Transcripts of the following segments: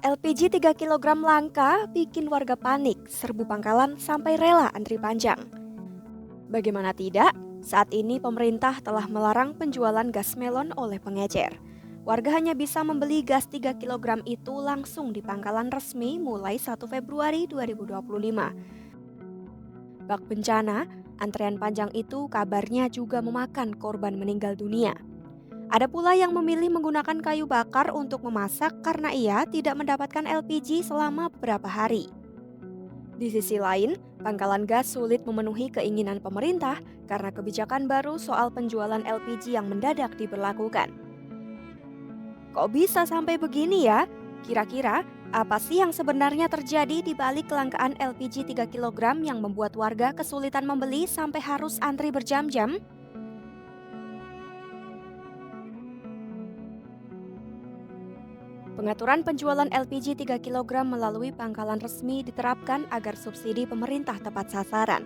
LPG 3 kg langka bikin warga panik, serbu pangkalan sampai rela antri panjang. Bagaimana tidak, saat ini pemerintah telah melarang penjualan gas melon oleh pengecer. Warga hanya bisa membeli gas 3 kg itu langsung di pangkalan resmi mulai 1 Februari 2025. Bak bencana, antrean panjang itu kabarnya juga memakan korban meninggal dunia. Ada pula yang memilih menggunakan kayu bakar untuk memasak karena ia tidak mendapatkan LPG selama beberapa hari. Di sisi lain, pangkalan gas sulit memenuhi keinginan pemerintah karena kebijakan baru soal penjualan LPG yang mendadak diberlakukan. Kok bisa sampai begini ya? Kira-kira apa sih yang sebenarnya terjadi di balik kelangkaan LPG 3 kg yang membuat warga kesulitan membeli sampai harus antri berjam-jam? Pengaturan penjualan LPG 3 kg melalui pangkalan resmi diterapkan agar subsidi pemerintah tepat sasaran.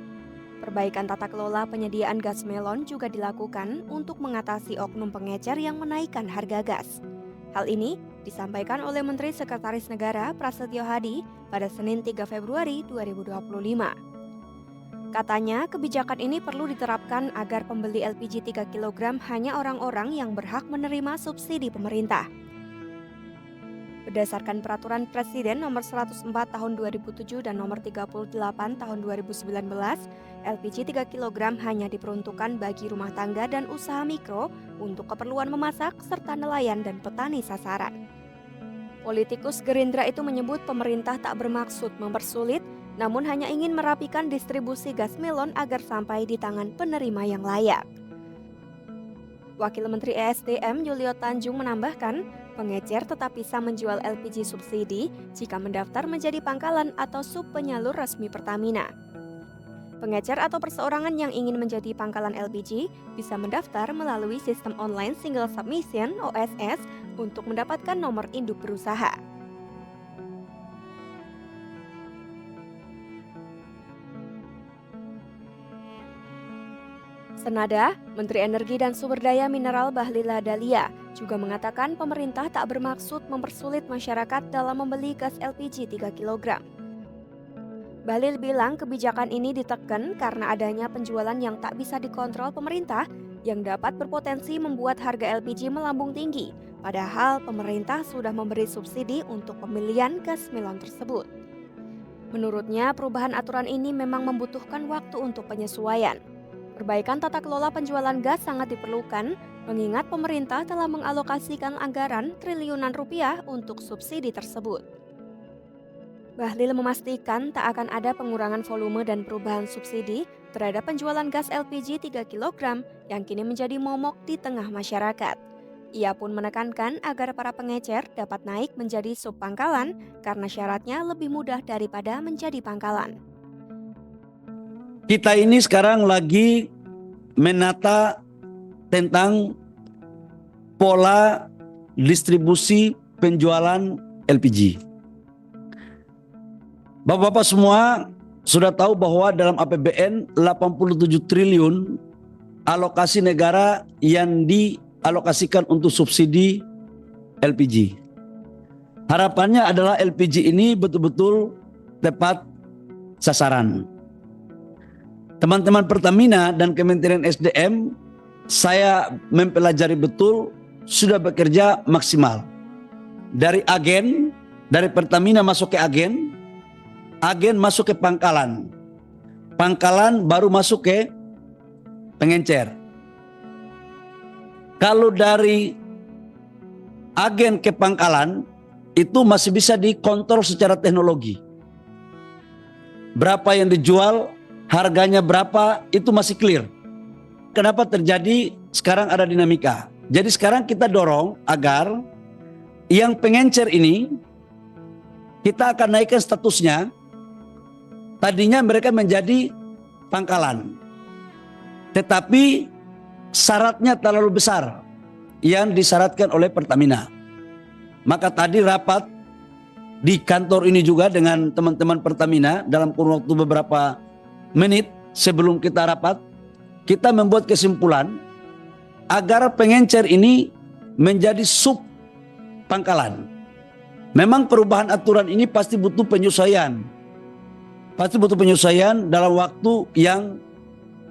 Perbaikan tata kelola penyediaan gas melon juga dilakukan untuk mengatasi oknum pengecer yang menaikkan harga gas. Hal ini disampaikan oleh Menteri Sekretaris Negara Prasetyo Hadi pada Senin 3 Februari 2025. Katanya, kebijakan ini perlu diterapkan agar pembeli LPG 3 kg hanya orang-orang yang berhak menerima subsidi pemerintah. Berdasarkan Peraturan Presiden Nomor 104 Tahun 2007 dan Nomor 38 Tahun 2019, LPG 3 kg hanya diperuntukkan bagi rumah tangga dan usaha mikro untuk keperluan memasak serta nelayan dan petani sasaran. Politikus Gerindra itu menyebut pemerintah tak bermaksud mempersulit, namun hanya ingin merapikan distribusi gas melon agar sampai di tangan penerima yang layak. Wakil Menteri ESDM Yulio Tanjung menambahkan, pengecer tetap bisa menjual LPG subsidi jika mendaftar menjadi pangkalan atau subpenyalur resmi Pertamina. Pengecer atau perseorangan yang ingin menjadi pangkalan LPG bisa mendaftar melalui sistem online single submission (OSS) untuk mendapatkan nomor induk berusaha. Senada, Menteri Energi dan Sumber Daya Mineral Bahlil Lahadalia juga mengatakan pemerintah tak bermaksud mempersulit masyarakat dalam membeli gas LPG 3 kg. Bahlil bilang kebijakan ini ditekan karena adanya penjualan yang tak bisa dikontrol pemerintah yang dapat berpotensi membuat harga LPG melambung tinggi, padahal pemerintah sudah memberi subsidi untuk pembelian gas melon tersebut. Menurutnya, perubahan aturan ini memang membutuhkan waktu untuk penyesuaian. Perbaikan tata kelola penjualan gas sangat diperlukan, mengingat pemerintah telah mengalokasikan anggaran triliunan rupiah untuk subsidi tersebut. Bahlil memastikan tak akan ada pengurangan volume dan perubahan subsidi terhadap penjualan gas LPG 3 kg yang kini menjadi momok di tengah masyarakat. Ia pun menekankan agar para pengecer dapat naik menjadi subpangkalan karena syaratnya lebih mudah daripada menjadi pangkalan. Kita ini sekarang lagi menata tentang pola distribusi penjualan LPG. Bapak-bapak semua sudah tahu bahwa dalam APBN 87 triliun alokasi negara yang dialokasikan untuk subsidi LPG. Harapannya adalah LPG ini betul-betul tepat sasaran. Teman-teman Pertamina dan Kementerian SDM, saya mempelajari betul, sudah bekerja maksimal. Dari agen, dari Pertamina masuk ke agen masuk ke pangkalan, pangkalan baru masuk ke pengencer. Kalau dari agen ke pangkalan, itu masih bisa dikontrol secara teknologi. Berapa yang dijual, harganya berapa, itu masih clear. Kenapa terjadi sekarang ada dinamika? Jadi sekarang kita dorong agar yang pengencer ini kita akan naikkan statusnya. Tadinya mereka menjadi pangkalan, tetapi syaratnya terlalu besar yang disyaratkan oleh Pertamina. Maka tadi rapat di kantor ini juga dengan teman-teman Pertamina dalam kurun waktu beberapa menit sebelum kita rapat, kita membuat kesimpulan agar pengencer ini menjadi sub pangkalan. Memang perubahan aturan ini pasti butuh penyesuaian. Pasti butuh penyesuaian dalam waktu yang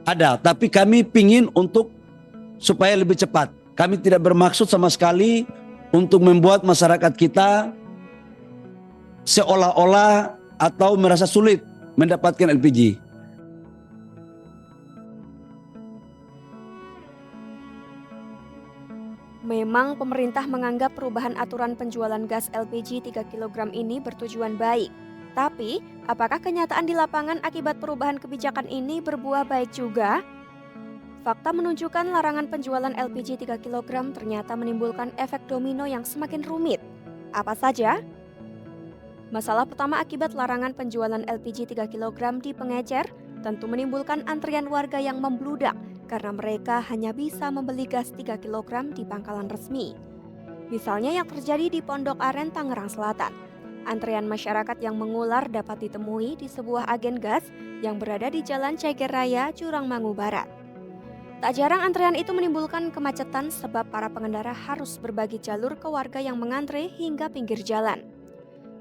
ada. Tapi kami pingin untuk supaya lebih cepat. Kami tidak bermaksud sama sekali untuk membuat masyarakat kita seolah-olah atau merasa sulit mendapatkan LPG. Memang pemerintah menganggap perubahan aturan penjualan gas LPG 3 kg ini bertujuan baik. Tapi, apakah kenyataan di lapangan akibat perubahan kebijakan ini berbuah baik juga? Fakta menunjukkan larangan penjualan LPG 3 kg ternyata menimbulkan efek domino yang semakin rumit. Apa saja? Masalah pertama akibat larangan penjualan LPG 3 kg di pengecer tentu menimbulkan antrian warga yang membludak karena mereka hanya bisa membeli gas 3 kg di pangkalan resmi. Misalnya yang terjadi di Pondok Aren, Tangerang Selatan. Antrean masyarakat yang mengular dapat ditemui di sebuah agen gas yang berada di Jalan Ceger Raya, Jurangmangu Barat. Tak jarang antrean itu menimbulkan kemacetan sebab para pengendara harus berbagi jalur ke warga yang mengantre hingga pinggir jalan.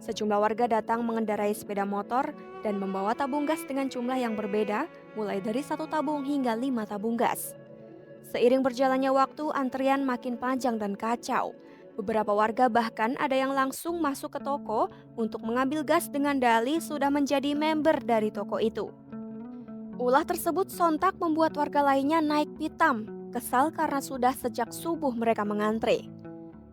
Sejumlah warga datang mengendarai sepeda motor dan membawa tabung gas dengan jumlah yang berbeda, mulai dari 1 tabung hingga 5 tabung gas. Seiring berjalannya waktu, antrian makin panjang dan kacau. Beberapa warga bahkan ada yang langsung masuk ke toko untuk mengambil gas dengan dalih sudah menjadi member dari toko itu. Ulah tersebut sontak membuat warga lainnya naik pitam, kesal karena sudah sejak subuh mereka mengantre.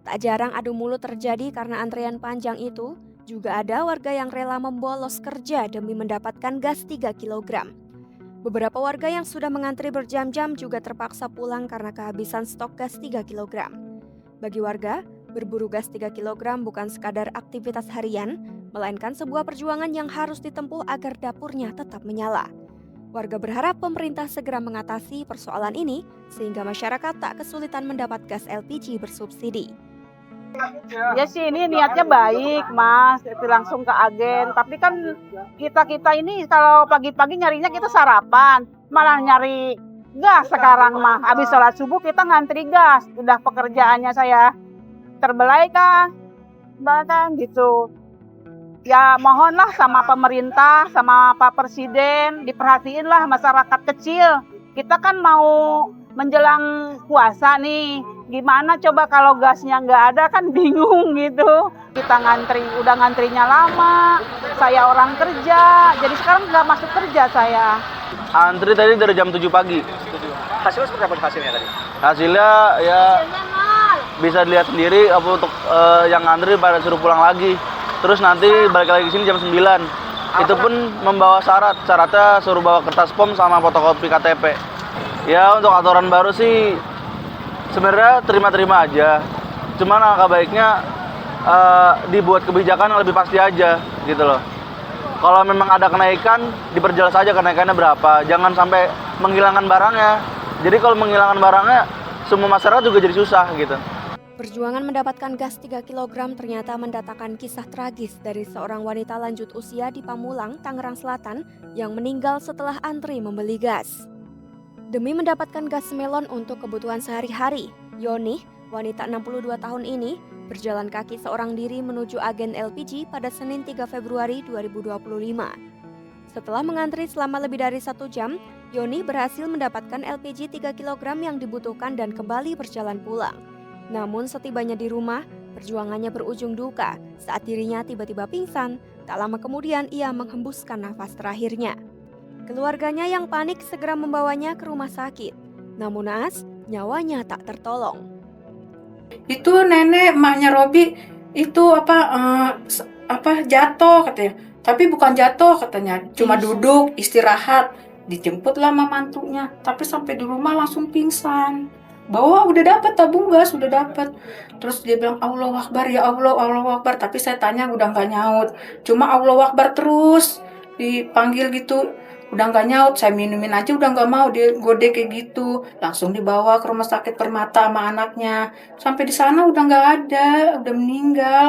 Tak jarang adu mulut terjadi karena antrean panjang itu. Juga ada warga yang rela membolos kerja demi mendapatkan gas 3 kg. Beberapa warga yang sudah mengantri berjam-jam juga terpaksa pulang karena kehabisan stok gas 3 kg. Bagi warga, berburu gas 3 kg bukan sekadar aktivitas harian, melainkan sebuah perjuangan yang harus ditempuh agar dapurnya tetap menyala. Warga berharap pemerintah segera mengatasi persoalan ini sehingga masyarakat tak kesulitan mendapat gas LPG bersubsidi. Ya sih ini niatnya baik Mas, itu langsung ke agen. Tapi kan kita ini kalau pagi-pagi nyarinya kita sarapan, malah nyari gas sekarang mah. Habis sholat subuh kita ngantri gas. Udah pekerjaannya saya terbelai kan, bahkan gitu. Ya mohonlah sama pemerintah, sama Pak Presiden, diperhatiinlah masyarakat kecil. Kita kan mau menjelang puasa nih. Gimana coba kalau gasnya nggak ada kan bingung gitu. Kita ngantri, udah ngantrinya lama, saya orang kerja, jadi sekarang nggak masuk kerja saya. Antri tadi dari jam 7 pagi. Hasilnya seperti apa hasilnya tadi? Hasilnya ya bisa dilihat sendiri apa untuk yang antri pada suruh pulang lagi. Terus nanti balik lagi ke sini jam 9. Itu pun membawa syaratnya suruh bawa kertas POM sama fotokopi KTP. Ya untuk aturan baru sih sebenarnya terima-terima aja. Cuman angka baiknya dibuat kebijakan yang lebih pasti aja gitu loh. Kalau memang ada kenaikan, diperjelas aja kenaikannya berapa. Jangan sampai menghilangkan barangnya. Jadi kalau menghilangkan barangnya, semua masyarakat juga jadi susah gitu. Perjuangan mendapatkan gas 3 kg ternyata mendatangkan kisah tragis dari seorang wanita lanjut usia di Pamulang, Tangerang Selatan yang meninggal setelah antri membeli gas. Demi mendapatkan gas melon untuk kebutuhan sehari-hari, Yoni, wanita 62 tahun ini, berjalan kaki seorang diri menuju agen LPG pada Senin 3 Februari 2025. Setelah mengantri selama lebih dari 1 jam, Yoni berhasil mendapatkan LPG 3 kg yang dibutuhkan dan kembali berjalan pulang. Namun setibanya di rumah, perjuangannya berujung duka saat dirinya tiba-tiba pingsan. Tak lama kemudian ia menghembuskan nafas terakhirnya. Keluarganya yang panik segera membawanya ke rumah sakit. Namun naas, nyawanya tak tertolong. Itu nenek emaknya Robi itu jatuh katanya. Tapi bukan jatuh katanya, cuma duduk istirahat. Dijemputlah sama mantunya, tapi sampai di rumah langsung pingsan. Bahwa udah dapat tabung gas, udah dapat. Terus dia bilang Allahu Akbar, ya Allah, Allahu Akbar. Tapi saya tanya udah nggak nyaut. Cuma Allahu Akbar terus dipanggil gitu. Udah nggak nyaut, saya minumin aja udah nggak mau, dia gode kayak gitu. Langsung dibawa ke rumah sakit Permata sama anaknya. Sampai di sana udah nggak ada, udah meninggal.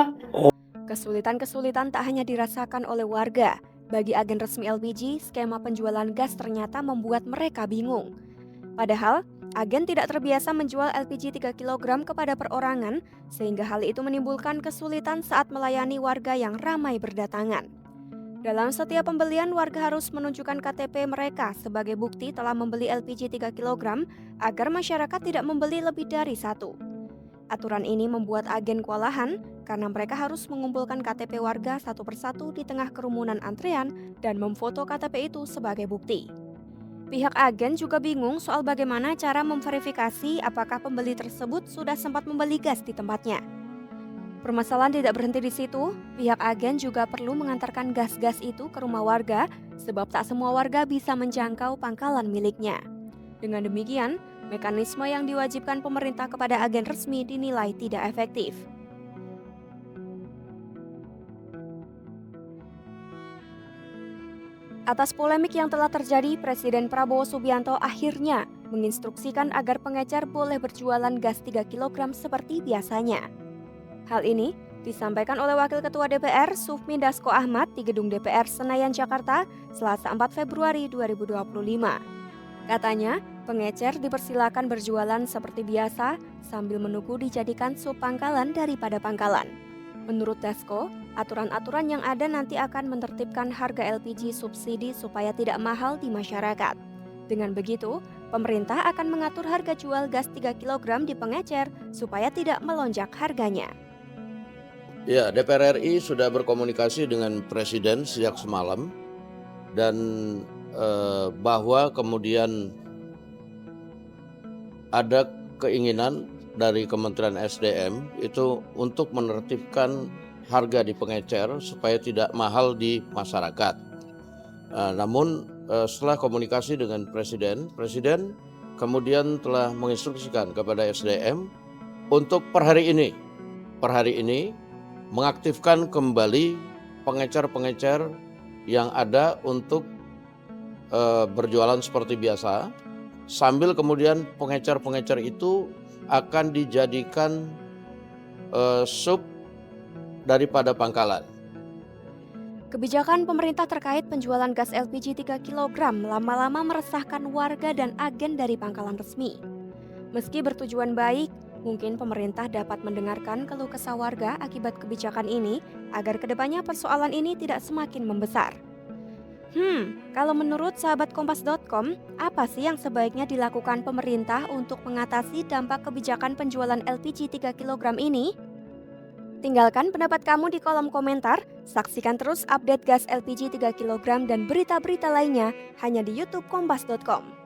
Kesulitan-kesulitan tak hanya dirasakan oleh warga. Bagi agen resmi LPG, skema penjualan gas ternyata membuat mereka bingung. Padahal, Agen tidak terbiasa menjual LPG 3 kg kepada perorangan, sehingga hal itu menimbulkan kesulitan saat melayani warga yang ramai berdatangan. Dalam setiap pembelian, warga harus menunjukkan KTP mereka sebagai bukti telah membeli LPG 3 kg agar masyarakat tidak membeli lebih dari satu. Aturan ini membuat agen kewalahan karena mereka harus mengumpulkan KTP warga satu persatu di tengah kerumunan antrean dan memfoto KTP itu sebagai bukti. Pihak agen juga bingung soal bagaimana cara memverifikasi apakah pembeli tersebut sudah sempat membeli gas di tempatnya. Permasalahan tidak berhenti di situ, pihak agen juga perlu mengantarkan gas-gas itu ke rumah warga sebab tak semua warga bisa menjangkau pangkalan miliknya. Dengan demikian, mekanisme yang diwajibkan pemerintah kepada agen resmi dinilai tidak efektif. Atas polemik yang telah terjadi, Presiden Prabowo Subianto akhirnya menginstruksikan agar pengecer boleh berjualan gas 3 kg seperti biasanya. Hal ini disampaikan oleh Wakil Ketua DPR Sufmi Dasko Ahmad di Gedung DPR Senayan, Jakarta, Selasa 4 Februari 2025. Katanya, pengecer dipersilakan berjualan seperti biasa sambil menunggu dijadikan sub pangkalan daripada pangkalan. Menurut Dasko, aturan-aturan yang ada nanti akan menertibkan harga LPG subsidi supaya tidak mahal di masyarakat. Dengan begitu, pemerintah akan mengatur harga jual gas 3 kg di pengecer supaya tidak melonjak harganya. Ya, DPR RI sudah berkomunikasi dengan Presiden sejak semalam dan bahwa kemudian ada keinginan dari Kementerian SDM itu untuk menertibkan harga di pengecer supaya tidak mahal di masyarakat. Namun setelah komunikasi dengan Presiden kemudian telah menginstruksikan kepada SDM untuk per hari ini mengaktifkan kembali pengecer-pengecer yang ada untuk berjualan seperti biasa, sambil kemudian pengecer-pengecer itu akan dijadikan sub daripada pangkalan. Kebijakan pemerintah terkait penjualan gas LPG 3 kg lama-lama meresahkan warga dan agen dari pangkalan resmi. Meski bertujuan baik, mungkin pemerintah dapat mendengarkan keluh kesah warga akibat kebijakan ini agar kedepannya persoalan ini tidak semakin membesar. Kalau menurut sahabat Kompas.com, apa sih yang sebaiknya dilakukan pemerintah untuk mengatasi dampak kebijakan penjualan LPG 3 kg ini? Tinggalkan pendapat kamu di kolom komentar. Saksikan terus update gas LPG 3 kg dan berita-berita lainnya hanya di YouTube Kompas.com.